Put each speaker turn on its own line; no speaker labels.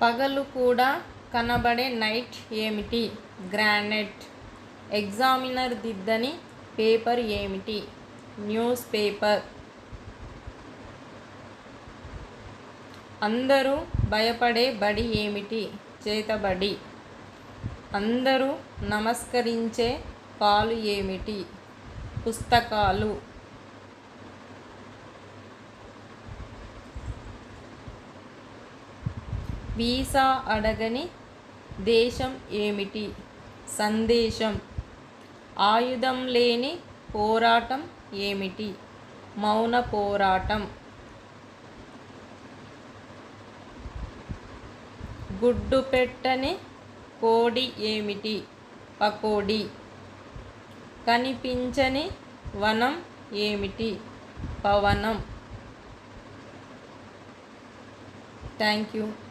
పగలు కూడా కనబడే నైట్ ఏమిటి? గ్రానైట్. ఎగ్జామినర్ దిద్దని పేపర్ ఏమిటి? News paper. అందరూ భయపడే బడి ఏమిటి? చేతబడి. అందరూ నమస్కరించే కాలు ఏమిటి? పుస్తకాలు. వీసా అడగని దేశం ఏమిటి? సందేశం. ఆయుధం లేని పోరాటం ఏమిటి? మౌన పోరాటం. గుడ్డు పెట్టని కోడి ఏమిటి? పకోడీ. కనిపించని వనం ఏమిటి? పవనం. Thank you.